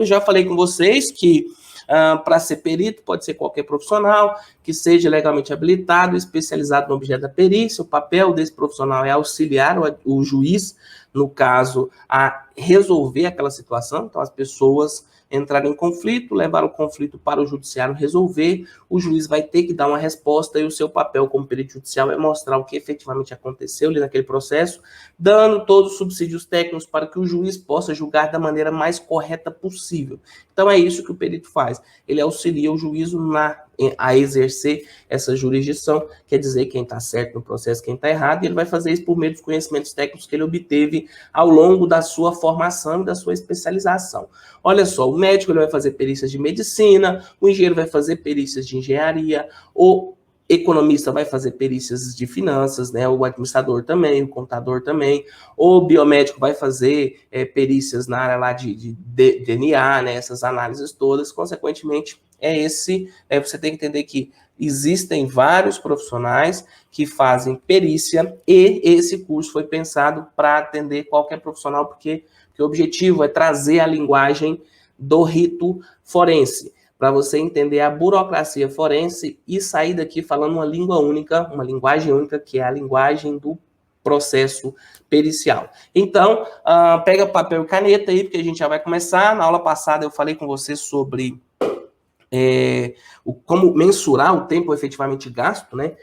Eu já falei com vocês que para ser perito pode ser qualquer profissional que seja legalmente habilitado, especializado no objeto da perícia. O papel desse profissional é auxiliar o juiz, no caso, a resolver aquela situação. Então, as pessoas entraram em conflito, levaram o conflito para o judiciário resolver, o juiz vai ter que dar uma resposta e o seu papel como perito judicial é mostrar o que efetivamente aconteceu ali naquele processo, dando todos os subsídios técnicos para que o juiz possa julgar da maneira mais correta possível. Então é isso que o perito faz, ele auxilia o juízo a exercer essa jurisdição, quer dizer quem está certo no processo, quem está errado, e ele vai fazer isso por meio dos conhecimentos técnicos que ele obteve ao longo da sua formação e da sua especialização. Olha só, o médico ele vai fazer perícias de medicina, o engenheiro vai fazer perícias de engenharia, o economista vai fazer perícias de finanças, né? O administrador também, o contador também, o biomédico vai fazer perícias na área lá de DNA, né? Essas análises todas, consequentemente, você tem que entender que existem vários profissionais que fazem perícia e esse curso foi pensado para atender qualquer profissional, porque o objetivo é trazer a linguagem do rito forense, para você entender a burocracia forense e sair daqui falando uma língua única, uma linguagem única, que é a linguagem do processo pericial. Então, pega papel e caneta aí, porque a gente já vai começar. Na aula passada eu falei com você sobre como mensurar o tempo efetivamente gasto, né,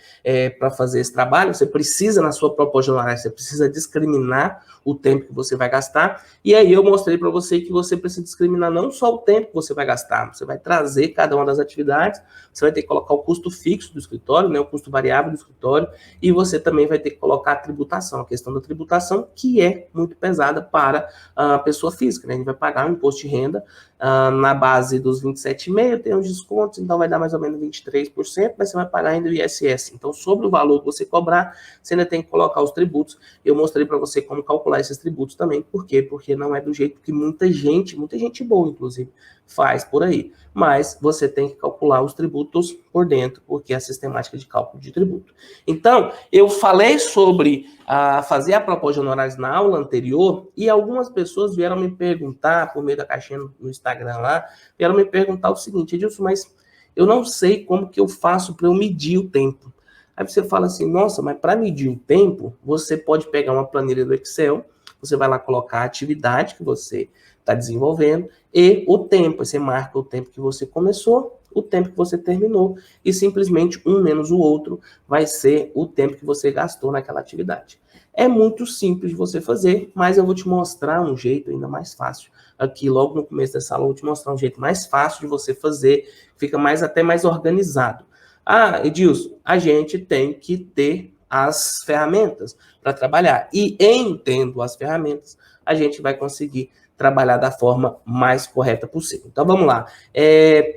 para fazer esse trabalho. Você precisa, na sua proposta de honorário, você precisa discriminar o tempo que você vai gastar, e aí eu mostrei para você que você precisa discriminar não só o tempo que você vai gastar, você vai trazer cada uma das atividades, você vai ter que colocar o custo fixo do escritório, né, o custo variável do escritório, e você também vai ter que colocar a tributação, a questão da tributação, que é muito pesada para a pessoa física, né, a gente vai pagar um imposto de renda na base dos 27,5%, tem uns descontos, então vai dar mais ou menos 23%, mas você vai pagar ainda o ISS. Então, sobre o valor que você cobrar, você ainda tem que colocar os tributos. Eu mostrei para você como calcular esses tributos também. Por quê? Porque não é do jeito que muita gente boa, inclusive, faz por aí. Mas você tem que calcular os tributos por dentro, porque é a sistemática de cálculo de tributo. Então, eu falei sobre fazer a proposta de honorários na aula anterior, e algumas pessoas vieram me perguntar, por meio da caixinha no Instagram lá, vieram me perguntar o seguinte: Edilson, mas eu não sei como que eu faço para eu medir o tempo. Aí você fala assim, nossa, mas para medir o tempo, você pode pegar uma planilha do Excel, você vai lá colocar a atividade que você está desenvolvendo e o tempo. Você marca o tempo que você começou, o tempo que você terminou, e simplesmente um menos o outro vai ser o tempo que você gastou naquela atividade. É muito simples de você fazer, mas eu vou te mostrar um jeito ainda mais fácil. Aqui, logo no começo dessa aula, eu vou te mostrar um jeito mais fácil de você fazer, fica até mais organizado. Edilson, a gente tem que ter as ferramentas para trabalhar. E tendo as ferramentas, a gente vai conseguir trabalhar da forma mais correta possível. Então, vamos lá.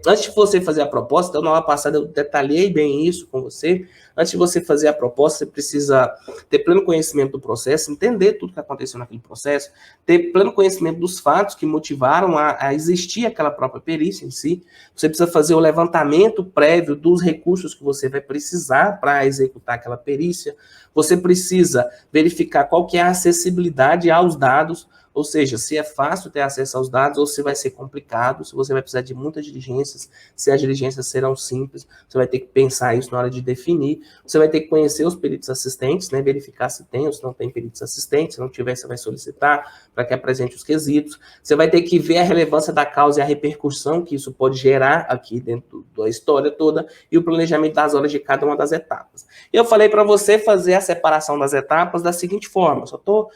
Antes de você fazer a proposta, na aula passada eu detalhei bem isso com você. Antes de você fazer a proposta, você precisa ter pleno conhecimento do processo, entender tudo que aconteceu naquele processo, ter pleno conhecimento dos fatos que motivaram a existir aquela própria perícia em si. Você precisa fazer o levantamento prévio dos recursos que você vai precisar para executar aquela perícia. Você precisa verificar qual que é a acessibilidade aos dados, ou seja, se é fácil ter acesso aos dados ou se vai ser complicado, se você vai precisar de muitas diligências, se as diligências serão simples, você vai ter que pensar isso na hora de definir, você vai ter que conhecer os peritos assistentes, né, verificar se tem ou se não tem peritos assistentes, se não tiver, você vai solicitar para que apresente os quesitos, você vai ter que ver a relevância da causa e a repercussão que isso pode gerar aqui dentro da história toda e o planejamento das horas de cada uma das etapas. Eu falei para você fazer a separação das etapas da seguinte forma, só tô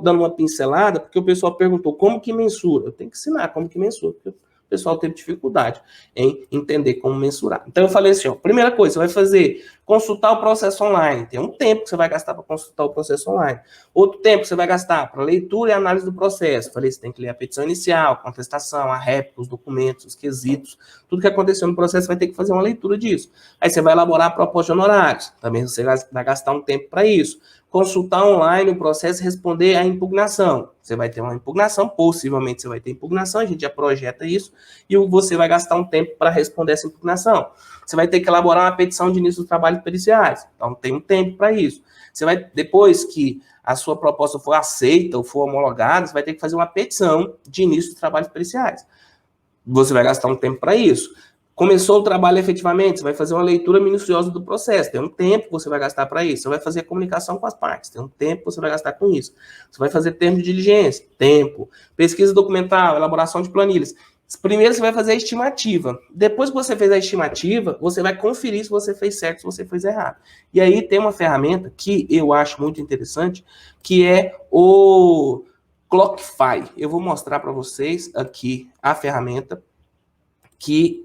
dando uma pincelada, porque o pessoal perguntou como que mensura. Eu tenho que ensinar como que mensura, porque o pessoal teve dificuldade em entender como mensurar. Então eu falei assim, primeira coisa, você vai fazer, consultar o processo online. Tem um tempo que você vai gastar para consultar o processo online. Outro tempo que você vai gastar para leitura e análise do processo. Falei, você tem que ler a petição inicial, a contestação, a réplica, os documentos, os quesitos, tudo que aconteceu no processo, você vai ter que fazer uma leitura disso. Aí você vai elaborar a proposta de honorários. Também você vai gastar um tempo para isso. Consultar online o processo e responder à impugnação. Você vai ter uma impugnação, possivelmente você vai ter impugnação, a gente já projeta isso, e você vai gastar um tempo para responder essa impugnação. Você vai ter que elaborar uma petição de início dos trabalhos periciais, então tem um tempo para isso. Você vai, depois que a sua proposta for aceita ou for homologada, você vai ter que fazer uma petição de início dos trabalhos periciais. você vai gastar um tempo para isso. Começou o trabalho efetivamente, você vai fazer uma leitura minuciosa do processo, tem um tempo que você vai gastar para isso. Você vai fazer a comunicação com as partes, tem um tempo que você vai gastar com isso. Você vai fazer termo de diligência, tempo. Pesquisa documental, elaboração de planilhas. Primeiro você vai fazer a estimativa. Depois que você fez a estimativa, você vai conferir se você fez certo, se você fez errado. E aí tem uma ferramenta que eu acho muito interessante, que é o Clockify. Eu vou mostrar para vocês aqui a ferramenta que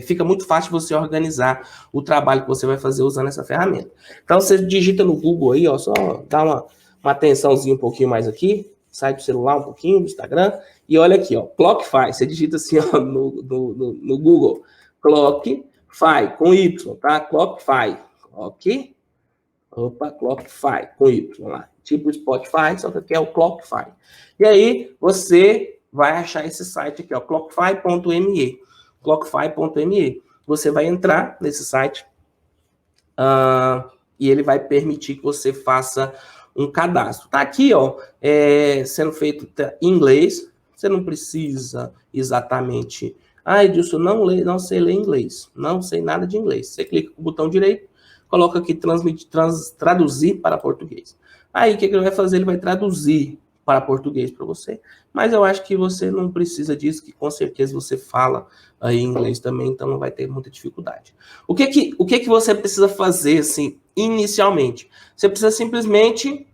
fica muito fácil você organizar o trabalho que você vai fazer usando essa ferramenta. Então, você digita no Google aí, ó, só dá uma atençãozinha um pouquinho mais aqui, sai do celular um pouquinho, do Instagram, e olha aqui, ó, Clockify, você digita assim, ó, no Google, Clockify, com Y, tá? Clockify, Clockify, com Y, lá, tipo Spotify, só que aqui é o Clockify. E aí, você vai achar esse site aqui, ó, clockify.me. Clockify.me. Você vai entrar nesse site e ele vai permitir que você faça um cadastro. Tá aqui, ó, sendo feito em inglês. Você não precisa exatamente. Edilson, não sei ler inglês. Não sei nada de inglês. Você clica com o botão direito, coloca aqui traduzir para português. Aí o que ele vai fazer? Ele vai traduzir para português para você, mas eu acho que você não precisa disso, que com certeza você fala aí inglês também, então não vai ter muita dificuldade. O que você precisa fazer, assim, inicialmente? Você precisa simplesmente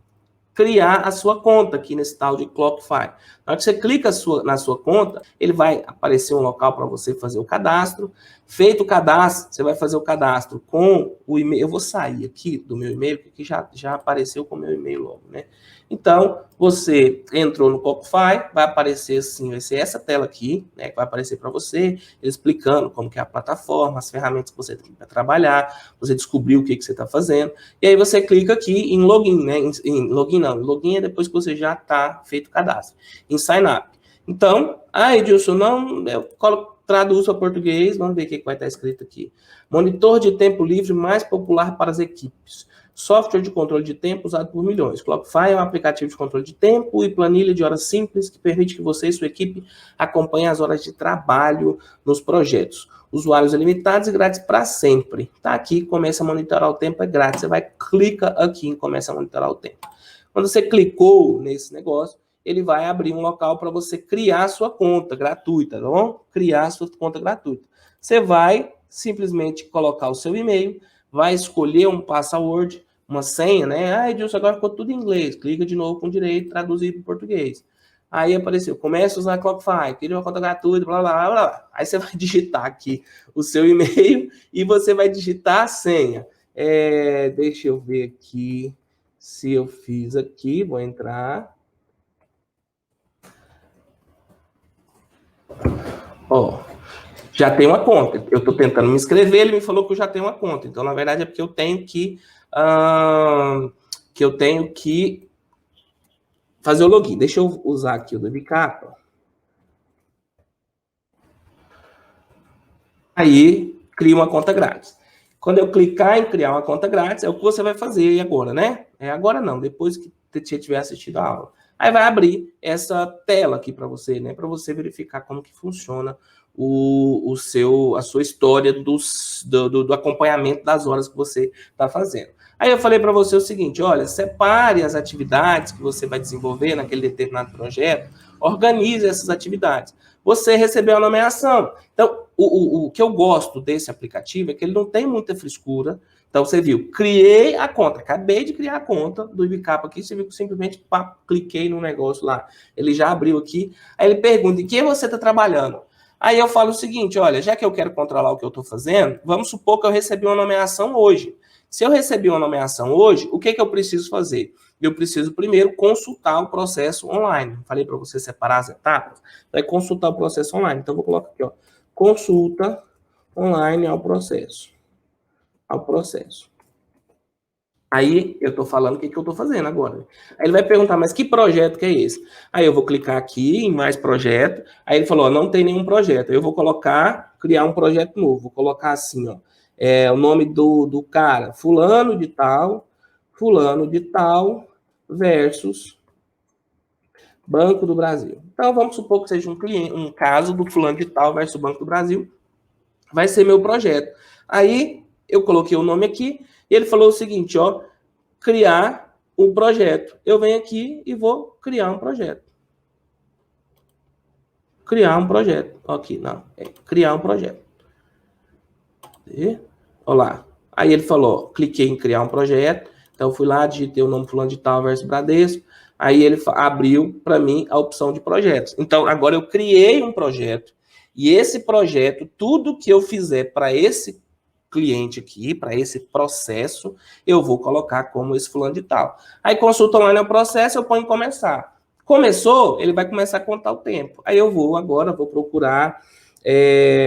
criar a sua conta aqui nesse tal de Clockify. Na hora que você clica na sua conta, ele vai aparecer um local para você fazer o cadastro. Feito o cadastro, você vai fazer o cadastro com o e-mail. Eu vou sair aqui do meu e-mail, porque já apareceu com o meu e-mail logo, né? Então, você entrou no Clockify, vai aparecer assim, vai ser essa tela aqui, né, que vai aparecer para você, explicando como que é a plataforma, as ferramentas que você tem para trabalhar, você descobriu o que você está fazendo, e aí você clica aqui em login, né, login é depois que você já está feito o cadastro, em sign up. Então, Edilson, eu traduzo para português, vamos ver o que vai estar escrito aqui. Monitor de tempo livre mais popular para as equipes. Software de controle de tempo usado por milhões. Clockify é um aplicativo de controle de tempo e planilha de horas simples que permite que você e sua equipe acompanhem as horas de trabalho nos projetos. Usuários ilimitados e grátis para sempre. Tá aqui, começa a monitorar o tempo, é grátis. Você vai, clica aqui em começa a monitorar o tempo. Quando você clicou nesse negócio, ele vai abrir um local para você criar a sua conta gratuita, tá bom? Criar a sua conta gratuita. Você vai simplesmente colocar o seu e-mail, vai escolher um password, uma senha, né? Edilson, agora ficou tudo em inglês. Clica de novo com direito, traduzir para o português. Aí apareceu, começa a usar a Clockify, cria uma conta gratuita, blá, blá, blá, blá. Aí você vai digitar aqui o seu e-mail e você vai digitar a senha. Deixa eu ver aqui se eu fiz aqui, vou entrar. Ó, já tem uma conta. Eu estou tentando me inscrever, ele me falou que eu já tenho uma conta. Então, na verdade, é porque eu tenho que fazer o login. Deixa eu usar aqui o do Bicapa. Aí, cria uma conta grátis. Quando eu clicar em criar uma conta grátis, é o que você vai fazer agora, né? Agora não, depois que você tiver assistido a aula. Aí vai abrir essa tela aqui para você, né? Para você verificar como que funciona a sua história do acompanhamento das horas que você está fazendo. Aí eu falei para você o seguinte, olha, separe as atividades que você vai desenvolver naquele determinado projeto, organize essas atividades. Você recebeu a nomeação. Então, o que eu gosto desse aplicativo é que ele não tem muita frescura. Então, você viu, criei a conta, acabei de criar a conta do Ibicapa aqui, você viu que simplesmente cliquei no negócio lá, ele já abriu aqui, aí ele pergunta, em que você está trabalhando? Aí eu falo o seguinte, olha, já que eu quero controlar o que eu estou fazendo, vamos supor que eu recebi uma nomeação hoje. Se eu recebi uma nomeação hoje, o que eu preciso fazer? Eu preciso primeiro consultar o processo online. Falei para você separar as etapas, vai consultar o processo online. Então, vou colocar aqui, ó, consulta online ao processo. Aí, eu estou falando o que eu estou fazendo agora. Aí ele vai perguntar, mas que projeto que é esse? Aí eu vou clicar aqui em mais projeto. Aí ele falou, ó, não tem nenhum projeto. Aí eu vou criar um projeto novo. Vou colocar assim, ó, o nome do cara, fulano de tal, versus Banco do Brasil. Então, vamos supor que seja um caso do fulano de tal versus Banco do Brasil. Vai ser meu projeto. Aí, eu coloquei o nome aqui, e ele falou o seguinte, ó, criar um projeto. Eu venho aqui e vou criar um projeto. Criar um projeto. Aqui, não. Criar um projeto. Olha lá. Aí ele falou, cliquei em criar um projeto. Então, eu fui lá, digitei o nome fulano de tal versus Bradesco. Aí ele abriu para mim a opção de projetos. Então, agora eu criei um projeto. E esse projeto, tudo que eu fizer para esse cliente aqui, para esse processo, eu vou colocar como esse fulano de tal. Aí consulta online é o processo, eu ponho em começar. Começou, ele vai começar a contar o tempo. Aí eu vou procurar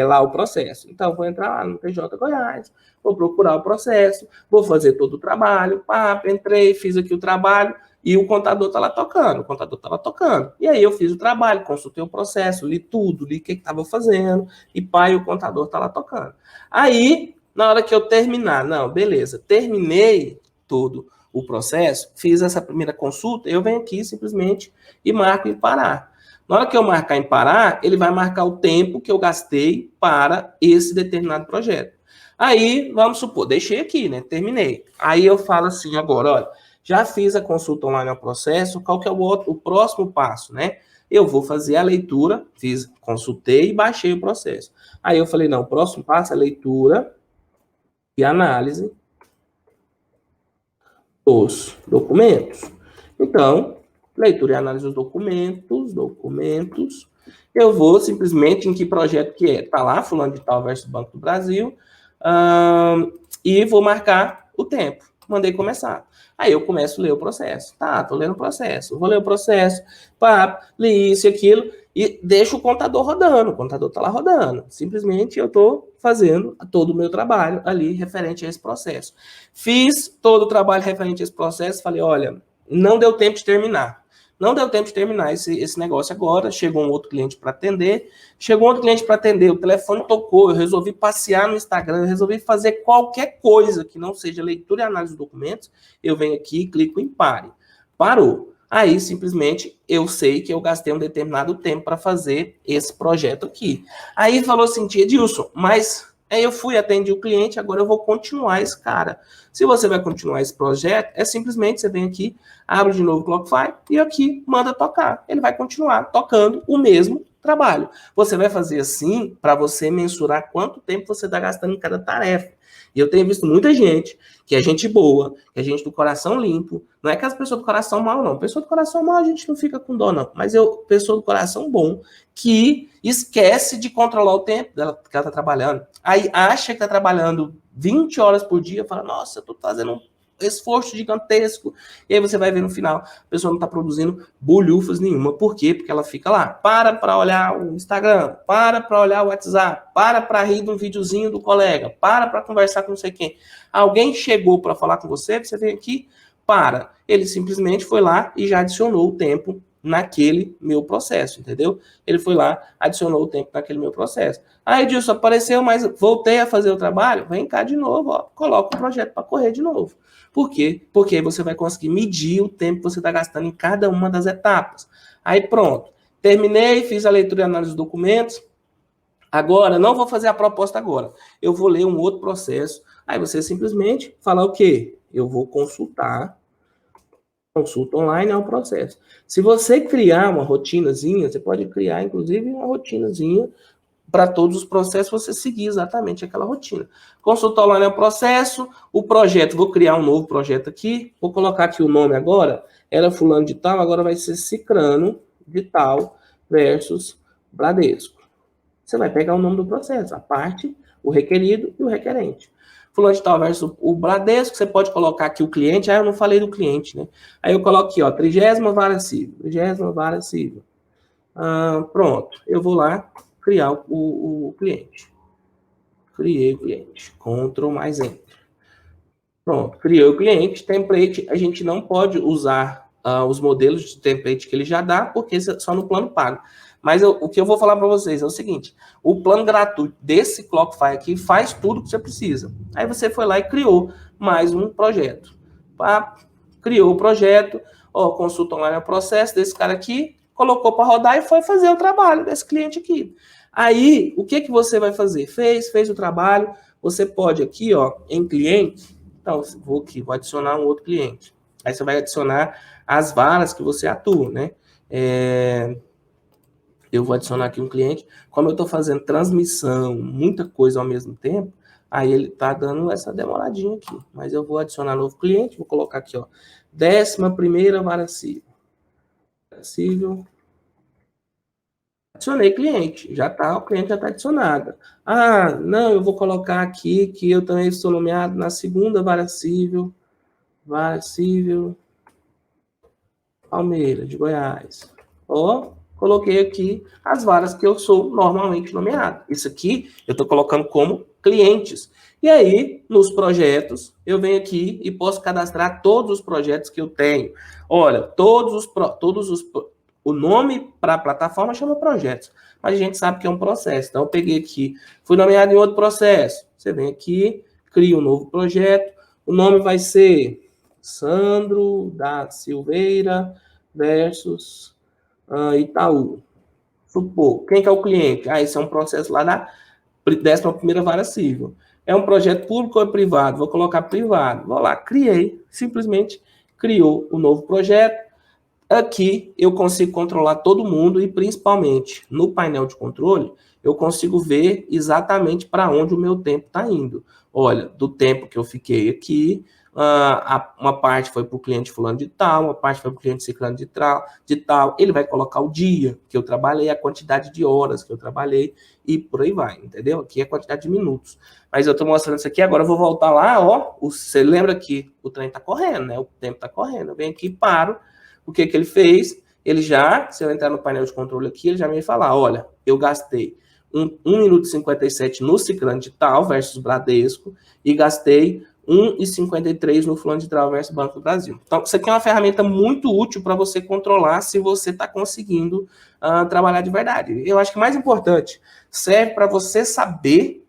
lá o processo. Então, vou entrar lá no PJ Goiás, vou procurar o processo, vou fazer todo o trabalho, entrei, fiz aqui o trabalho, e o contador está lá tocando, o contador está lá tocando. E aí eu fiz o trabalho, consultei o processo, li tudo, li o que estava fazendo, e o contador está lá tocando. Aí, na hora que eu terminar, não, beleza, terminei todo o processo, fiz essa primeira consulta, eu venho aqui simplesmente e marco em parar. Na hora que eu marcar em parar, ele vai marcar o tempo que eu gastei para esse determinado projeto. Aí, vamos supor, deixei aqui, né? Terminei. Aí eu falo assim agora, olha, já fiz a consulta online ao processo, qual que é o próximo passo, né? Eu vou fazer a leitura, consultei e baixei o processo. Aí eu falei, não, o próximo passo é leitura e análise dos documentos. Então, leitura e análise dos documentos, eu vou simplesmente em que projeto que é. Tá lá, fulano de tal versus Banco do Brasil, e vou marcar o tempo. Mandei começar. Aí eu começo a ler o processo. Tá, tô lendo o processo. Vou ler o processo, li isso e aquilo, e deixo o contador rodando. O contador tá lá rodando. Simplesmente eu tô fazendo todo o meu trabalho ali referente a esse processo. Fiz todo o trabalho referente a esse processo, falei, olha, não deu tempo de terminar. Não deu tempo de terminar esse negócio agora. Chegou um outro cliente para atender. O telefone tocou. Eu resolvi passear no Instagram. Eu resolvi fazer qualquer coisa que não seja leitura e análise de documentos. Eu venho aqui e clico em pare. Parou. Aí, simplesmente, eu sei que eu gastei um determinado tempo para fazer esse projeto aqui. Aí falou assim, Edilson, mas aí eu fui, atendi o cliente, agora eu vou continuar esse cara. Se você vai continuar esse projeto, é simplesmente você vem aqui, abre de novo o Clockify e aqui manda tocar. Ele vai continuar tocando o mesmo trabalho. Você vai fazer assim para você mensurar quanto tempo você está gastando em cada tarefa. E eu tenho visto muita gente, que é gente boa, que é gente do coração limpo. Não é que as pessoas do coração mal, não. Pessoa do coração mal a gente não fica com dó, não. Mas pessoa do coração bom, que esquece de controlar o tempo dela, que ela está trabalhando. Aí acha que está trabalhando 20 horas por dia, fala, nossa, eu estou fazendo um esforço gigantesco. E aí você vai ver no final, a pessoa não está produzindo bolhufas nenhuma. Por quê? Porque ela fica lá, para olhar o Instagram, para olhar o WhatsApp, para rir de um videozinho do colega, para conversar com não sei quem. Alguém chegou para falar com você, você vem aqui, para. Ele simplesmente foi lá e já adicionou o tempo naquele meu processo, entendeu? Ele foi lá, adicionou o tempo naquele meu processo. Aí, Edilson, apareceu, mas voltei a fazer o trabalho, vem cá de novo, ó, coloca o projeto para correr de novo. Por quê? Porque aí você vai conseguir medir o tempo que você está gastando em cada uma das etapas. Aí pronto, terminei, fiz a leitura e análise dos documentos, agora, não vou fazer a proposta agora, eu vou ler um outro processo, aí você simplesmente fala o quê? Eu vou consulta online é um processo. Se você criar uma rotinazinha, você pode criar, inclusive, uma rotinazinha para todos os processos, você seguir exatamente aquela rotina. Consulta online é um processo, o projeto, vou criar um novo projeto aqui, vou colocar aqui o nome agora, era fulano de tal, agora vai ser Cicrano de tal versus Bradesco. Você vai pegar o nome do processo, a parte, o requerido e o requerente. Fulano de tal versus o Bradesco, você pode colocar aqui o cliente, eu não falei do cliente, né? Aí eu coloco aqui, ó, 30ª vara civil. Pronto, eu vou lá criar o cliente. Criei o cliente, Ctrl mais Enter. Pronto, criei o cliente, template, a gente não pode usar os modelos de template que ele já dá, porque só no plano pago. Mas o que eu vou falar para vocês é o seguinte, o plano gratuito desse Clockify aqui faz tudo que você precisa. Aí você foi lá e criou mais um projeto. Criou o projeto, consulta online é o processo desse cara aqui, colocou para rodar e foi fazer o trabalho desse cliente aqui. Aí, o que você vai fazer? Fez o trabalho, você pode aqui, ó, em cliente, então, vou aqui, vou adicionar um outro cliente. Aí você vai adicionar as varas que você atua, né? Eu vou adicionar aqui um cliente. Como eu estou fazendo transmissão, muita coisa ao mesmo tempo, aí ele está dando essa demoradinha aqui. Mas eu vou adicionar novo cliente, vou colocar aqui, ó, 11ª vara civil. Adicionei cliente, já tá, o cliente já está adicionado. Ah, não, eu vou colocar aqui que eu também estou nomeado na 2ª vara civil, Palmeiras, de Goiás. Ó, coloquei aqui as varas que eu sou normalmente nomeado. Isso aqui eu estou colocando como clientes. E aí, nos projetos, eu venho aqui e posso cadastrar todos os projetos que eu tenho. Olha, o nome para a plataforma chama projetos, mas a gente sabe que é um processo. Então, eu peguei aqui, fui nomeado em outro processo. Você vem aqui, cria um novo projeto. O nome vai ser Sandro da Silveira versus Itaú. Supor, quem que é o cliente? Esse é um processo lá da 11ª vara civil. É um projeto público ou privado? Vou colocar privado. Vou lá, simplesmente criou o novo projeto. Aqui eu consigo controlar todo mundo e principalmente no painel de controle eu consigo ver exatamente para onde o meu tempo está indo. Olha, do tempo que eu fiquei aqui, uma parte foi para o cliente fulano de tal, uma parte foi para o cliente ciclano de tal. Ele vai colocar o dia que eu trabalhei, a quantidade de horas que eu trabalhei e por aí vai, entendeu? Aqui é a quantidade de minutos. Mas eu estou mostrando isso aqui, agora eu vou voltar lá, ó, você lembra que o trem está correndo, né? O tempo está correndo. Eu venho aqui e paro. O que ele fez? Ele já, se eu entrar no painel de controle aqui, ele já me falar, olha, eu gastei 1 minuto e 57 no Ciclano de tal versus Bradesco e gastei 1,53 no Fulano de Tal versus Banco do Brasil. Então, isso aqui é uma ferramenta muito útil para você controlar se você está conseguindo trabalhar de verdade. Eu acho que mais importante, serve para você saber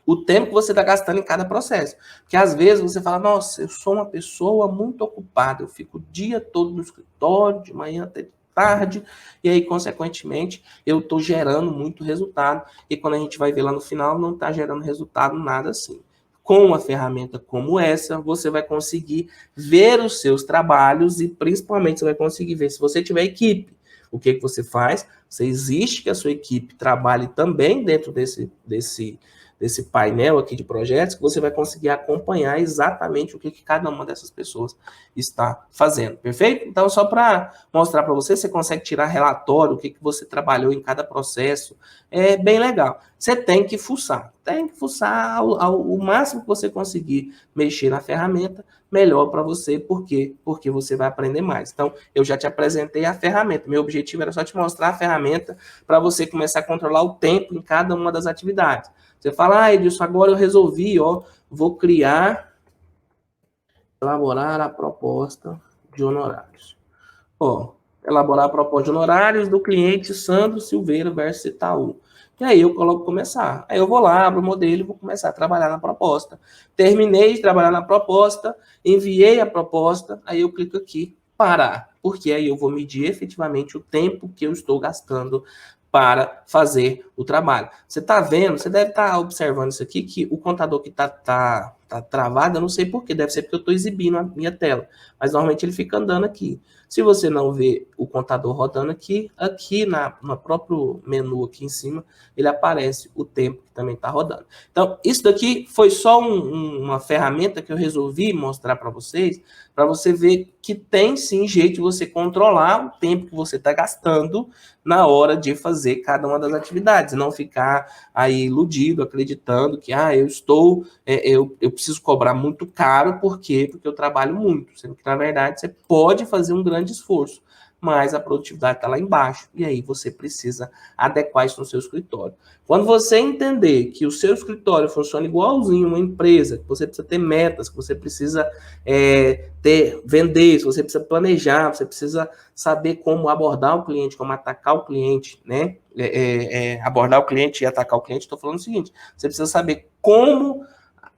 o tempo que você está gastando em cada processo. Porque às vezes você fala, nossa, eu sou uma pessoa muito ocupada, eu fico o dia todo no escritório, de manhã até de tarde, e aí, consequentemente, eu estou gerando muito resultado, e quando a gente vai ver lá no final, não está gerando resultado nada assim. Com uma ferramenta como essa, você vai conseguir ver os seus trabalhos e, principalmente, você vai conseguir ver se você tiver equipe. O que você faz? Você exige que a sua equipe trabalhe também dentro desse painel aqui de projetos, que você vai conseguir acompanhar exatamente o que cada uma dessas pessoas está fazendo, perfeito? Então, só para mostrar para você, você consegue tirar relatório, o que você trabalhou em cada processo, é bem legal. Você tem que fuçar o máximo que você conseguir mexer na ferramenta, melhor para você, por quê? Porque você vai aprender mais. Então, eu já te apresentei a ferramenta, meu objetivo era só te mostrar a ferramenta para você começar a controlar o tempo em cada uma das atividades. Você fala, Edilson, agora eu resolvi, ó, vou elaborar a proposta de honorários. Ó, elaborar a proposta de honorários do cliente Sandro Silveira versus Itaú. E aí eu coloco começar. Aí eu vou lá, abro o modelo e vou começar a trabalhar na proposta. Terminei de trabalhar na proposta, enviei a proposta, aí eu clico aqui, parar. Porque aí eu vou medir efetivamente o tempo que eu estou gastando para fazer o trabalho. Você está vendo, você deve estar observando isso aqui, que o contador que está travado, eu não sei porquê, deve ser porque eu estou exibindo a minha tela, mas normalmente ele fica andando aqui. Se você não vê o contador rodando aqui no próprio menu aqui em cima, ele aparece o tempo que também está rodando. Então, isso daqui foi só uma ferramenta que eu resolvi mostrar para vocês, para você ver que tem sim jeito de você controlar o tempo que você está gastando na hora de fazer cada uma das atividades, não ficar aí iludido, acreditando que eu preciso cobrar muito caro, por quê? Porque eu trabalho muito, sendo que na verdade você pode fazer um grande esforço, mas a produtividade está lá embaixo, e aí você precisa adequar isso no seu escritório. Quando você entender que o seu escritório funciona igualzinho uma empresa, que você precisa ter metas, que você precisa vender, se você precisa planejar, você precisa saber como abordar o cliente, como atacar o cliente, né? Abordar o cliente e atacar o cliente, estou falando o seguinte, você precisa saber como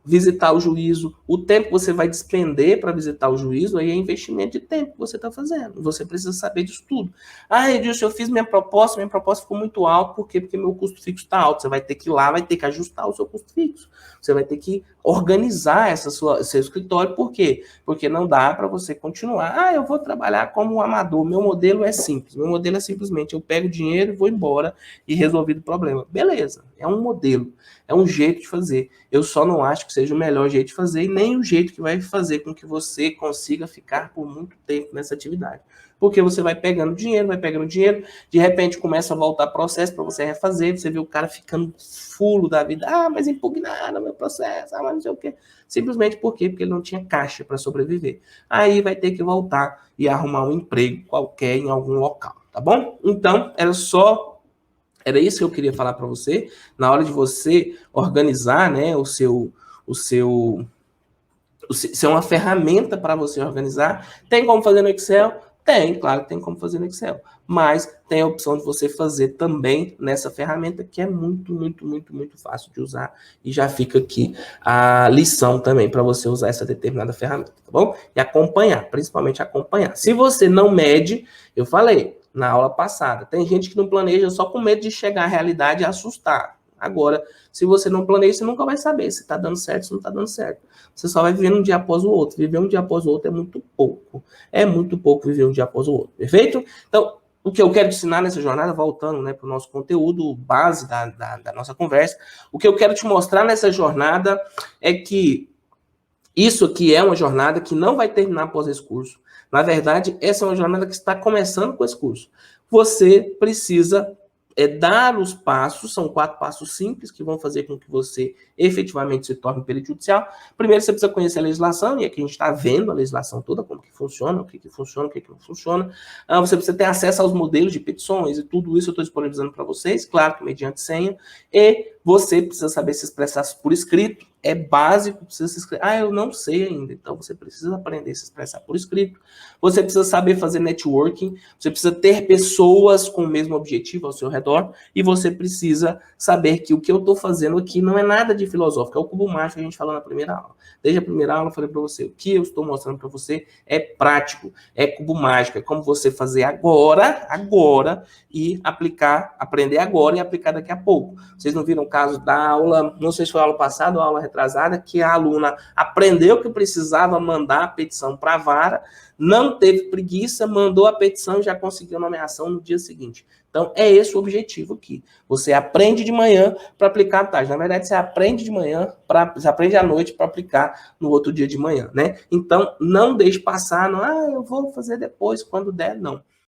visitar o juízo, o tempo que você vai despender para visitar o juízo, aí é investimento de tempo que você está fazendo. Você precisa saber disso tudo. Ah, Edilson, eu fiz minha proposta ficou muito alta, por quê? Porque meu custo fixo está alto. Você vai ter que ir lá, vai ter que ajustar o seu custo fixo. Você vai ter que organizar seu escritório, por quê? Porque não dá para você continuar. Ah, eu vou trabalhar como um amador, meu modelo é simples. Meu modelo é simplesmente, eu pego o dinheiro e vou embora e resolvido o problema. Beleza, é um modelo, é um jeito de fazer. Eu só não acho que seja o melhor jeito de fazer e nem o jeito que vai fazer com que você consiga ficar por muito tempo nessa atividade. Porque você vai pegando dinheiro, de repente começa a voltar processo para você refazer, você vê o cara ficando fulo da vida. Ah, mas impugnaram meu processo, mas não sei o quê. Simplesmente por quê? Porque ele não tinha caixa para sobreviver. Aí vai ter que voltar e arrumar um emprego qualquer em algum local, tá bom? Então, era isso que eu queria falar para você. Na hora de você organizar, né, ser uma ferramenta para você organizar. Tem como fazer no Excel? Tem, claro que tem como fazer no Excel. Mas tem a opção de você fazer também nessa ferramenta, que é muito, muito, muito, muito fácil de usar. E já fica aqui a lição também para você usar essa determinada ferramenta, tá bom? E acompanhar, principalmente acompanhar. Se você não mede, eu falei na aula passada, tem gente que não planeja só com medo de chegar à realidade e assustar. Agora, se você não planeja, você nunca vai saber se está dando certo, se não está dando certo. Você só vai vivendo um dia após o outro. Viver um dia após o outro é muito pouco. É muito pouco viver um dia após o outro. Perfeito? Então, o que eu quero te ensinar nessa jornada, voltando, né, para o nosso conteúdo base da nossa conversa, o que eu quero te mostrar nessa jornada é que isso aqui é uma jornada que não vai terminar após esse curso. Na verdade, essa é uma jornada que está começando com esse curso. Você precisa dar os passos, são 4 passos simples que vão fazer com que você efetivamente se torne perito judicial. Primeiro, você precisa conhecer a legislação, e aqui a gente está vendo a legislação toda, como que funciona, o que funciona, o que não funciona. Você precisa ter acesso aos modelos de petições, e tudo isso eu estou disponibilizando para vocês, claro que mediante senha, e você precisa saber se expressar por escrito, é básico, precisa se escrever. Ah, eu não sei ainda, então você precisa aprender a se expressar por escrito. Você precisa saber fazer networking, você precisa ter pessoas com o mesmo objetivo ao seu redor, e você precisa saber que o que eu estou fazendo aqui não é nada de filosófico, é o cubo mágico que a gente falou na primeira aula. Desde a primeira aula eu falei para você, o que eu estou mostrando para você é prático, é cubo mágico, é como você fazer agora, e aplicar, aprender agora e aplicar daqui a pouco. Vocês não viram o caso da aula, não sei se foi a aula passada ou a aula retrasada, que a aluna aprendeu que precisava mandar a petição para a vara, não teve preguiça, mandou a petição e já conseguiu a nomeação no dia seguinte. Então, é esse o objetivo aqui. Você aprende de manhã para aplicar à tarde. Na verdade, você aprende de manhã, você aprende à noite para aplicar no outro dia de manhã, né? Então, não deixe passar, não, eu vou fazer depois, quando der, não.